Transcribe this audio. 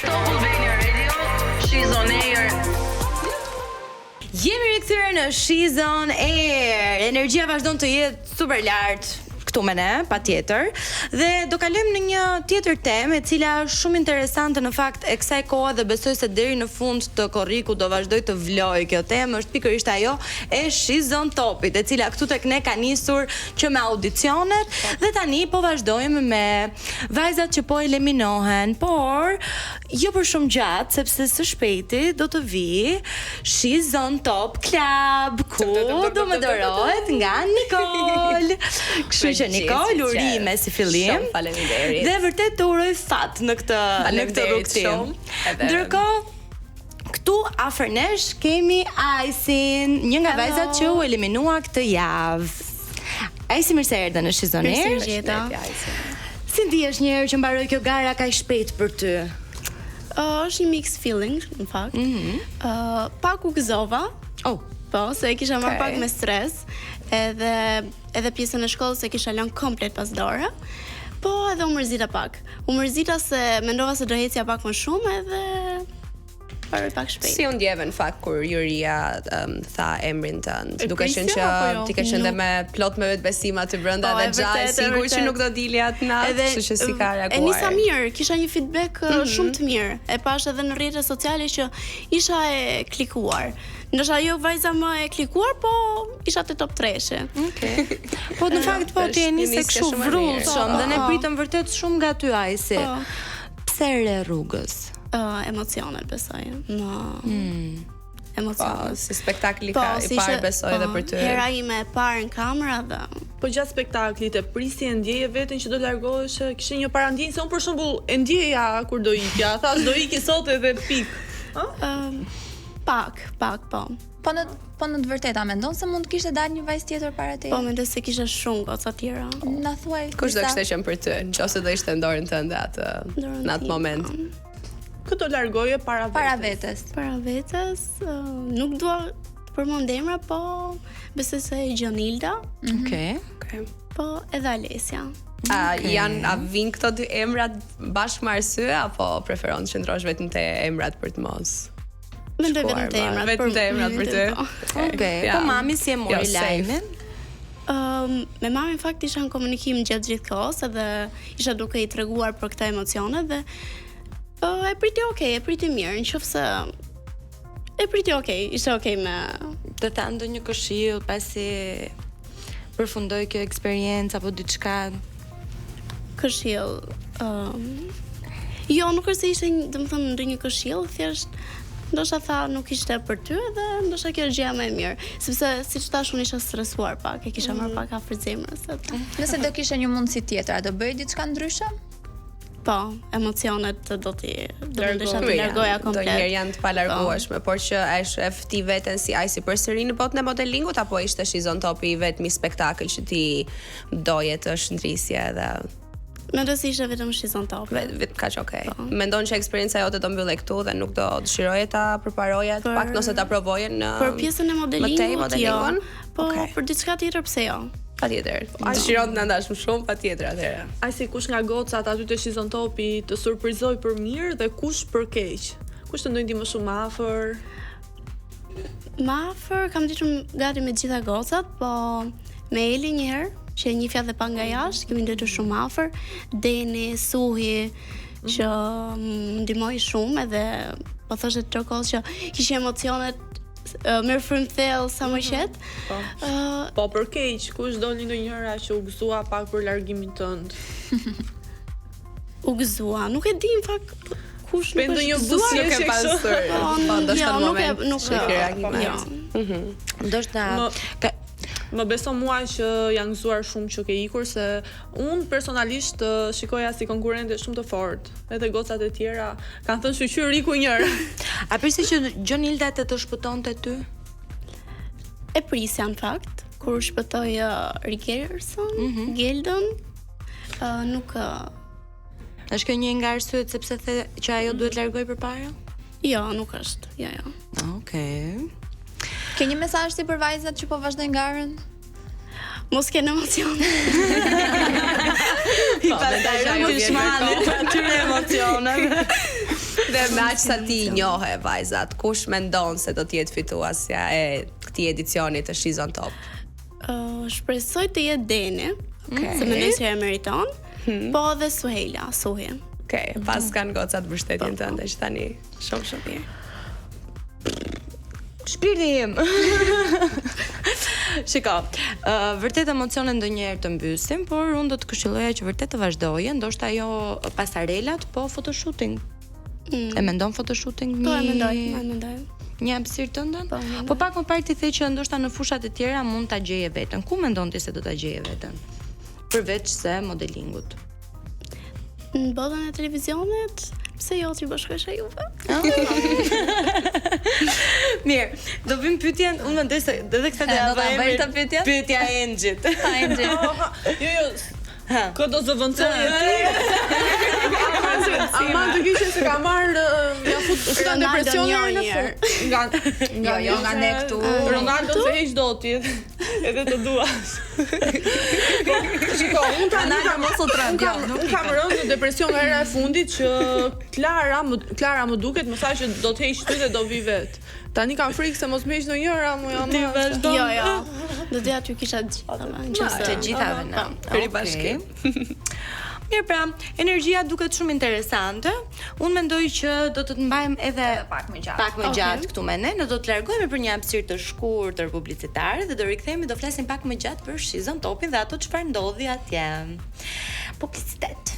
Top Albania Radio, she's on air. Jemi rikthyer në She's on Air. Energjia vazhdon të jetë super lart këtu me ne, patjetër. Dhe do kalojmë në një tjetër temë e cila është shumë interesante në fakt e kësaj kohe dhe besoj se deri në fund të korrikut do vazhdoj të vloj kjo temë, është pikërisht ajo e She's on Topit, e cila këtu tek ne ka nisur që me audicionet dhe tani po vazhdojmë me vajzat që po eliminohen, por jo për shumë gjatë, sepse së shpejti do të vi She's on Top Club, ku do më dorohet nga Nicole. Kështu që Nicole, urime si fillim. Shumë faleminderit. Dhe vërtet të uroj fat në këtë rrugtim. Ndërkohë, këtu afër nesh kemi Aisin, një nga vajzat që u eliminua këtë javë. Aisi, mirë se erdhe në She's on Air. Si ndihesh një herë që mbaroi kjo gara kaq shpejt për ty? Është një mixed feeling, në fakt. Pak u gëzova. Po, se e kisha marrë pak me stres, edhe pjesën e shkollës e kisha lënë komplet pas dore. Po, edhe u mërzita pak. U mërzita se mendova se do hecja pak më shumë edhe paroj pak shpejt. Si u ndjeve në fakt kur Juria tha emrin tënd, duke qenë që ti ke qenë me plot me vetbesim aty brenda dhe gjallë sigur që nuk do dilja atë natë, kështu që si ka reaguar. E nisa mirë, kisha një feedback shumë të mirë. E pash edhe në rrjetet sociale që isha e klikuar. Ndoshta jo vajza më e klikuar, po isha te top 3-she. Okej. Po në fakt po ti e nisi kështu vrrullshëm dhe ne pritëm vërtet shumë nga ty Aisi. Pse re rrugës? Emocionet besoj. Po, si spektakli ka i parë besoj edhe për ty. Hera ime e parë në kamera dhe po gjatë spektaklit e prisi e ndjeje veten që do largohesh, kishe një parandinjë se unë për shembull e ndjeja kur do ikja, thash do iki sot edhe pik. Pak, po. Po në të vërteta mendon se mund të kishte dalë një vajzë tjetër para teje? Po mendoj se kisha shumë goca tjera. Na thuaj. Kush do kishte qenë për ty, nëse do ishte në dorën tënde atë në atë moment? Këto largoje para vetes. Para vetes, nuk dua të përmend emra, po besoj se Gjonilda. Okej. Po edhe Alesia. A vin këto dy emrat bashkë me arsye apo preferon të qëndrosh vetëm te emrat për të mos? Mendoj vetëm te emrat. Vetëm te emrat për ty. Okej. Po mami si e mori lajmin? Me mamin fakt isha në komunikim gjatë gjithë kohës edhe isha duke i treguar për këta emocione dhe e priti mirë, nëse e priti ishte okay me të ta ndonjë këshill pasi përfundoi kjo eksperiencë apo diçka. Këshill. Jo, nuk është se ishte, domethënë, ndonjë këshill, thjesht ndoshta tha nuk ishte për ty dhe ndoshta kjo është gjëja më e mirë, sepse siç thash unë isha stresuar pak, e kisha marrë pak afër zemrës atë. Nëse do kishe një mundësi tjetër, do bëj diçka ndryshe? Po, emocionet do t'i largoja komplet. Do njerë janë të palargueshme, por që e shef ti veten si Aisi përsëri në botën e modelingut apo ishte She's on Top i vetmi spektakël që ti doje të shndrisje edhe mendoj se ishte vetëm She's on Top. Vetëm kaq okay. Mendon që eksperienca jote do mbyllej këtu dhe nuk do dëshiroje ta përparoje pak nëse ta provoje në për pjesën e modelingut? Po, për diçka tjetër pse jo? Patjetër. Dëshiron të na ndash më shumë, patjetër atëherë. Aisi, kush nga gocat aty te She's on Top të surprizoi për mirë dhe kush për keq? Kush të ndonjë më shumë afër? Më afër kam ditur gati me të gjitha gocat, po me Eli një herë, që e njihja dhe pa nga jashtë, kemi ndërtuar shumë afër, Deni, Suhi, që më ndihmoi shumë edhe po thoshte trokoll që kishte emocionet merr frymë thellë sa më qet. Po për keq, kush doli ndonjëra që u gëzua pak për largimin tënd? U gëzua, nuk e di në fakt kush nuk është gëzuar. Nuk e pasur. Po ndoshta në moment nuk ndoshta më beso mua që janë gëzuar shumë që ke ikur se unë personalisht shikoja si konkurrente shumë të fortë. Edhe gocat e tjera kanë thënë shqyr iku njëra. A prisi që Gjonilda të shpëtonte ty? E prisja në fakt, kur shpëtoi Rikerson, Geldon, nuk është kjo një nga arsyet sepse the që ajo duhet largoj përpara? Jo, nuk është. Jo. Okej. Ke një mesazh ti për vajzat që po vazhdojnë garën? Mos kenë emocione. I pastaj më shmanit atyre emocioneve. Dhe me aq sa ti njohe vajzat, kush mendon se do të jetë fituesja e këtij edicioni të She's on Top? Shpresoj të jetë Deni, se mendoj se e meriton, po dhe Suhi. Okej, pas kanë gocat mbështetjen tënde që tani shumë mirë. Shpirti im. Shiko, vërtet emocionet ndonjëherë të mbysin, por unë do të këshilloja që vërtet të vazhdoje, ndoshta ajo pasarelat, po photoshooting. E mendon photoshooting? Po, e mendoj. Një hapësirë tënde? Po pak më parë ti the që ndoshta në fushat e tjera mund ta gjeje veten. Ku mendon ti se do ta gjeje veten? Përveç se modelingut. Në botën e televizionit, pse jo ti bashkohesh juve? Mirë, do vim pyetjen, unë mendoj se edhe këtë do ta bëj të pyetjen? Pyetja e Engjit. Jo. Këtë do zëvëndësoj Ama të kishe se ka marrë Ka depresionin në fund nga ne këtu Ronaldo se heq do tjet Edhe të dua Shiko, unë kam rënë në depresion nga era e fundit që Klara më duket më tha që do të heq ty dhe do vi vetë Tani kam frikë se mos më heq ndonjëra mu jam. Jo. Do të aty kisha të gjithave në. Bashkim. Mirë pra, energjia duket shumë interesante. Unë mendoj që do të mbajmë edhe pak më gjatë këtu me ne. Ne do të largohemi për një hapësirë të shkurtër publicitare dhe do rikthehemi, do flasim pak më gjatë për She's on Topin dhe ato çfarë ndodhi atje. Publicitet.